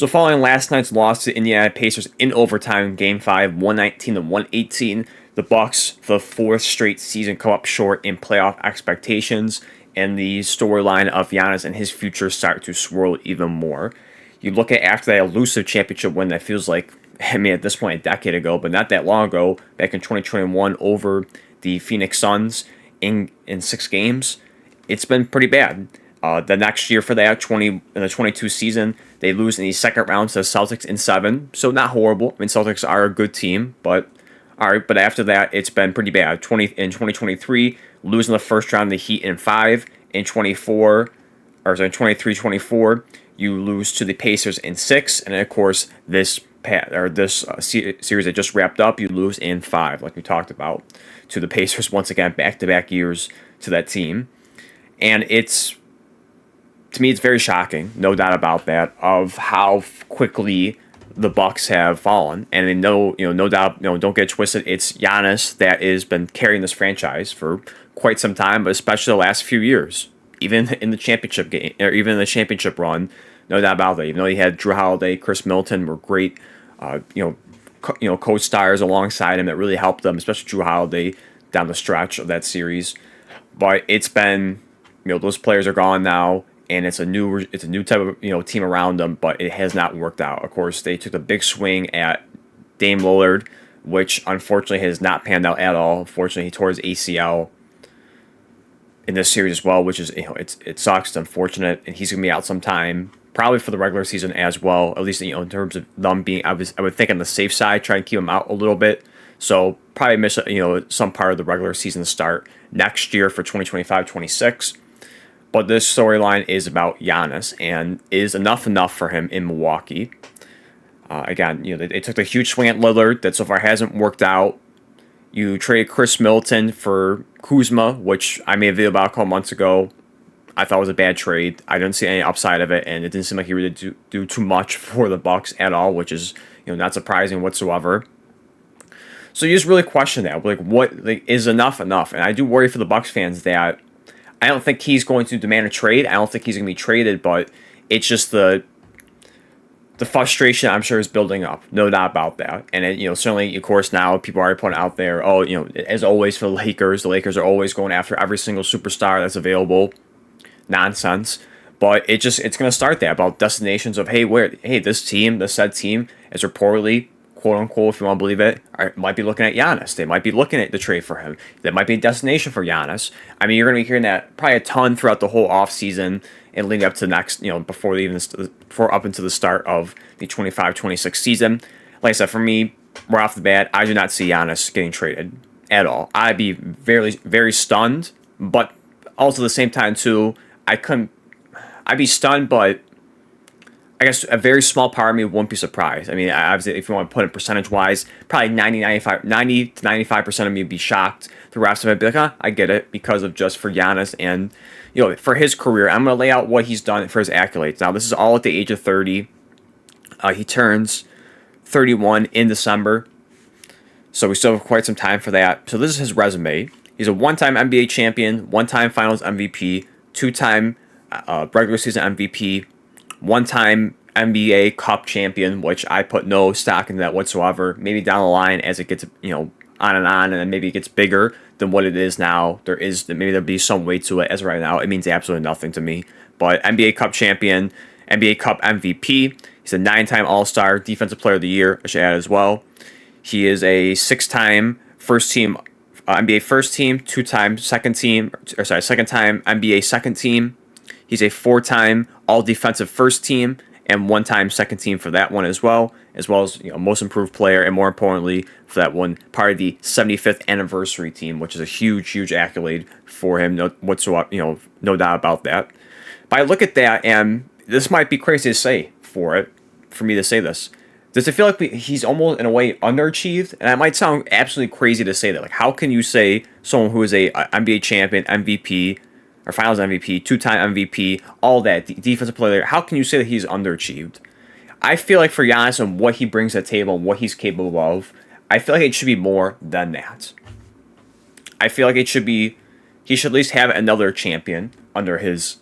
So following last night's loss to Indiana Pacers in overtime, Game 5, 119 to 118, the Bucks, for the fourth straight season, come up short in playoff expectations, and the storyline of Giannis and his future start to swirl even more. You look at after that elusive championship win that feels like, I mean, at this point, a decade ago, but not that long ago, back in 2021 over the Phoenix Suns in 6 games, it's been pretty bad. The next year for that, in the 22 season, they lose in the second round to the Celtics in 7, so not horrible. I mean, Celtics are a good team, but all right. But after that, it's been pretty bad. In 2023, losing the first round, the Heat in 5. In 23-24, you lose to the Pacers in 6, and then, of course this series that just wrapped up, you lose in 5, like we talked about, to the Pacers once again, back-to-back years to that team, and to me, it's very shocking, no doubt about that, of how quickly the Bucks have fallen. And no doubt, don't get twisted. It's Giannis that has been carrying this franchise for quite some time, but especially the last few years, even in the championship game or even in the championship run, no doubt about that. Even though he had Drew Holiday, Chris Middleton were great, co-stars alongside him that really helped them, especially Drew Holiday down the stretch of that series. But it's been, those players are gone now, and it's a new type of team around them, but it has not worked out. Of course, they took a big swing at Dame Lillard, which unfortunately has not panned out at all. Unfortunately, he tore his ACL in this series as well, which is it sucks. It's unfortunate, and he's gonna be out sometime, probably for the regular season as well. At least in terms of them being, I would think on the safe side, try and keep him out a little bit. So probably miss some part of the regular season start next year for 2025-26. But this storyline is about Giannis and is enough for him in Milwaukee. Again, they took the huge swing at Lillard that so far hasn't worked out. You traded Chris Middleton for Kuzma, which I made a video about a couple months ago. I thought was a bad trade. I didn't see any upside of it, and it didn't seem like he really do too much for the Bucks at all, which is not surprising whatsoever. So you just really question that, what is enough? And I do worry for the Bucks fans that I don't think he's going to demand a trade. I don't think he's going to be traded, but it's just the frustration I'm sure is building up. No doubt about that. And certainly, of course, now people are putting out there, as always for the Lakers are always going after every single superstar that's available. Nonsense. But it's going to start that about destinations of, this said team is reportedly, quote unquote, if you want to believe it, might be looking at Giannis. They might be looking at the trade for him. That might be a destination for Giannis. I mean, you're going to be hearing that probably a ton throughout the whole offseason and leading up to the next, before up into the start of the 25-26 season. Like I said, for me, right off the bat, I do not see Giannis getting traded at all. I'd be very, very stunned, but also at the same time, too, I'd be stunned, but I guess a very small part of me wouldn't be surprised. I mean, obviously, if you want to put it percentage-wise, probably 90 to 95% of me would be shocked. The rest of it would be like, I get it, because of just for Giannis and, for his career. I'm going to lay out what he's done for his accolades. Now, this is all at the age of 30. He turns 31 in December, so we still have quite some time for that. So this is his resume. He's a one-time NBA champion, one-time Finals MVP, two-time regular season MVP, one-time NBA Cup champion, which I put no stock in that whatsoever. Maybe down the line as it gets, on and then maybe it gets bigger than what it is now. Maybe there'll be some weight to it. As of right now, it means absolutely nothing to me. But NBA Cup champion, NBA Cup MVP. He's a 9-time All-Star, Defensive Player of the Year, I should add as well. He is a 6-time first-team NBA first team, 2-time second team, second-time NBA second team. He's a 4-time All-Defensive First Team and 1-time Second Team for that one as well as Most Improved Player, and more importantly for that one, part of the 75th Anniversary Team, which is a huge accolade for him. No doubt about that. But I look at that, and this might be crazy to say for me to say this. Does it feel like he's almost in a way underachieved? And that might sound absolutely crazy to say that. Like, how can you say someone who is a NBA champion, MVP, or Finals MVP, 2-time MVP, all that, defensive player, how can you say that he's underachieved? I feel like for Giannis and what he brings to the table and what he's capable of, I feel like it should be more than that. I feel like he should at least have another champion under his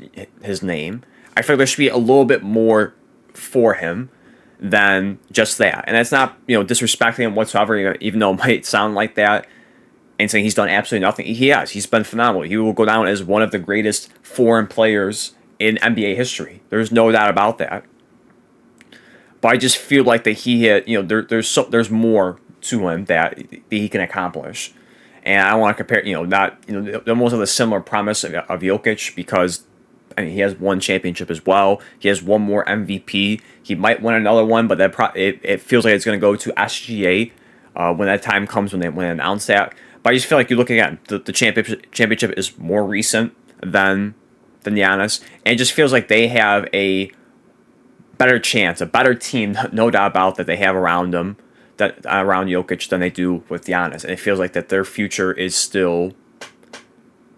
name. I feel like there should be a little bit more for him. than just that. And that's not, disrespecting him whatsoever, even though it might sound like that and saying he's done absolutely nothing. He has. He's been phenomenal. He will go down as one of the greatest foreign players in NBA history. There's no doubt about that. But I just feel like that he had, there's more to him that he can accomplish. And I want to compare, they almost have a similar promise of Jokic because, I mean, he has one championship as well. He has one more MVP. He might win another one, but it feels like it's going to go to SGA when that time comes when they announce that. But I just feel like you look again, the championship is more recent than Giannis, and it just feels like they have a better chance, a better team, no doubt about that they have around them, that around Jokic than they do with Giannis, and it feels like that their future is still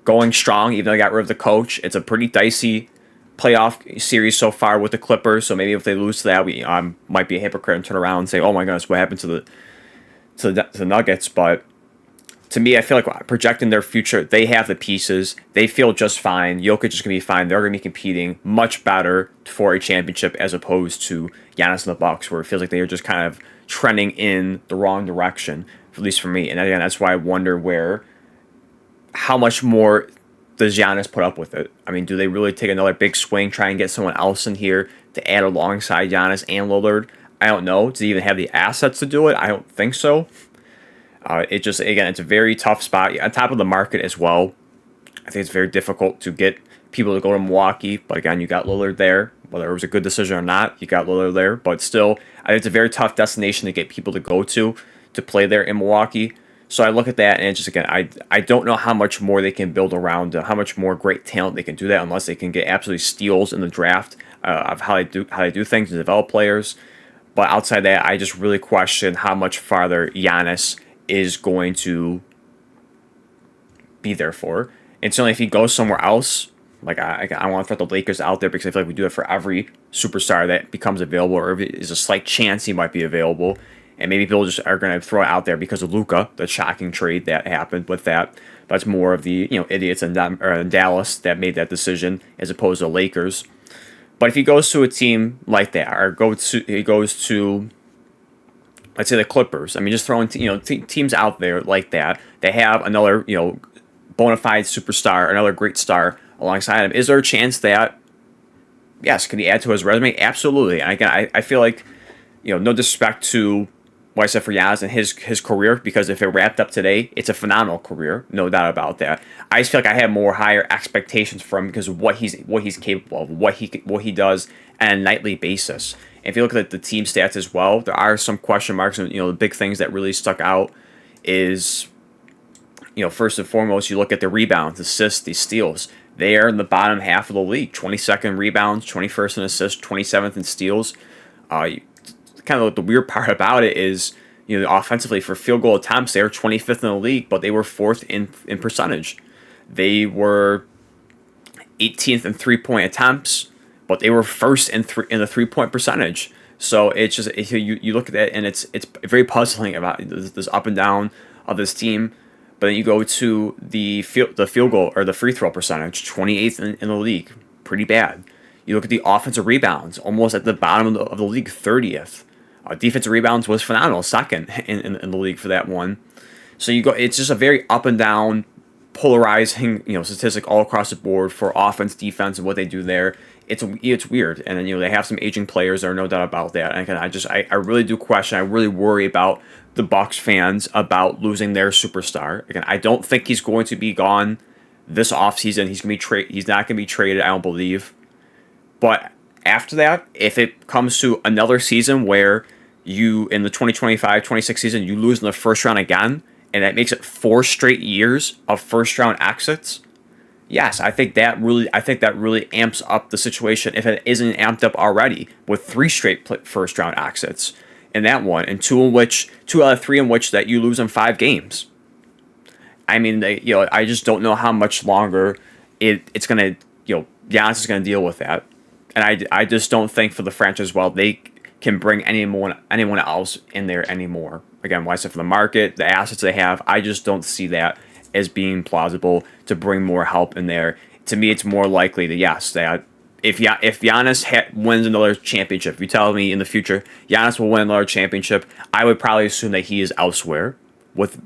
going strong, even though they got rid of the coach. It's a pretty dicey playoff series so far with the Clippers, so maybe if they lose to that, we might be a hypocrite and turn around and say, "Oh my goodness, what happened to the Nuggets?" But to me, I feel like projecting their future, they have the pieces. They feel just fine. Jokic is going to be fine. They're going to be competing much better for a championship as opposed to Giannis and the Bucks, where it feels like they are just kind of trending in the wrong direction, at least for me. And again, that's why I wonder how much more does Giannis put up with it? I mean, do they really take another big swing, try and get someone else in here to add alongside Giannis and Lillard? I don't know. Does he even have the assets to do it? I don't think so. It's a very tough spot. On top of the market as well, I think it's very difficult to get people to go to Milwaukee. But again, you got Lillard there. Whether it was a good decision or not, you got Lillard there. But still, I think it's a very tough destination to get people to go to play there in Milwaukee. So I look at that, and it's just, again, I don't know how much more they can build around, how much more great talent they can do that, unless they can get absolutely steals in the draft of how they do things and develop players. But outside that, I just really question how much farther Giannis is going to be there for. And certainly if he goes somewhere else, like I want to throw the Lakers out there because I feel like we do it for every superstar that becomes available, or if it is a slight chance he might be available. And maybe people just are going to throw it out there because of Luka, the shocking trade that happened with that. That's more of the idiots in Dallas that made that decision as opposed to the Lakers. But if he goes to a team like that, or he goes to, let's say, the Clippers. I mean, just throwing teams out there like that. They have another bona fide superstar, another great star alongside him. Is there a chance that, yes, can he add to his resume? Absolutely. And again, I feel like no disrespect to what I said for Giannis and his career, because if it wrapped up today, it's a phenomenal career, no doubt about that. I just feel like I have more higher expectations from him because of what he's capable of, what he does on a nightly basis. If you look at the team stats as well, there are some question marks, and the big things that really stuck out is, first and foremost, you look at the rebounds, assists, the steals. They are in the bottom half of the league. 22nd rebounds, 21st in assists, 27th in steals. Kind of the weird part about it is, offensively for field goal attempts, they were 25th in the league, but they were 4th in percentage. They were 18th in 3-point attempts, but they were 1st in the 3-point percentage. So it's just you look at that, and it's very puzzling about this up and down of this team. But then you go to the field goal or the free throw percentage, 28th in the league, pretty bad. You look at the offensive rebounds, almost at the bottom of the league, 30th. Defensive rebounds was phenomenal, second in the league for that one. So it's just a very up and down, polarizing statistic all across the board for offense, defense, and what they do there. It's weird, and then they have some aging players. There are no doubt about that. And I really do question. I really worry about the Bucks fans about losing their superstar. Again, I don't think he's going to be gone this offseason. He's not going to be traded, I don't believe. But after that, if it comes to another season where you, in the 2025-26 season, you lose in the first round again, and that makes it 4 straight years of first round exits, yes, I think that really amps up the situation if it isn't amped up already with 3 straight first round exits in that one, and 2 out of 3 in which that you lose in 5 games. I mean, I just don't know how much longer it's gonna, Giannis is gonna deal with that. And I just don't think for the franchise, they can bring anyone else in there anymore. Again, why I said for the market, the assets they have, I just don't see that as being plausible to bring more help in there. To me, it's more likely that if Giannis wins another championship, if you tell me in the future Giannis will win another championship, I would probably assume that he is elsewhere with a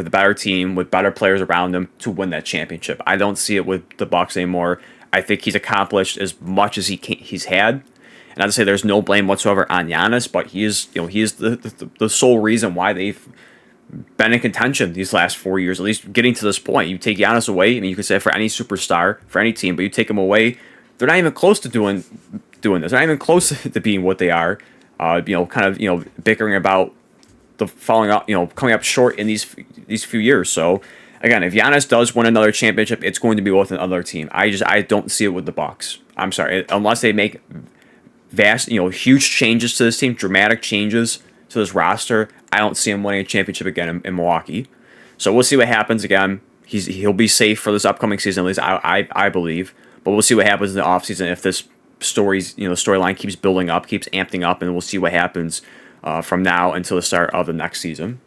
better team with better players around him to win that championship. I don't see it with the Bucks anymore. I think he's accomplished as much as he's had. And I'd say there's no blame whatsoever on Giannis, but he is the sole reason why they've been in contention these last 4 years, at least getting to this point. You take Giannis away, and you could say for any superstar, for any team, but you take him away, they're not even close to doing this. They're not even close to being what they are. Bickering about the falling out, coming up short in these few years. So again, if Giannis does win another championship, it's going to be with another team. I don't see it with the Bucks. I'm sorry, unless they make vast, huge changes to this team, dramatic changes to this roster. I don't see him winning a championship again in Milwaukee. So we'll see what happens again. He'll be safe for this upcoming season, at least I believe. But we'll see what happens in the offseason if this storyline keeps building up, keeps amping up, and we'll see what happens from now until the start of the next season.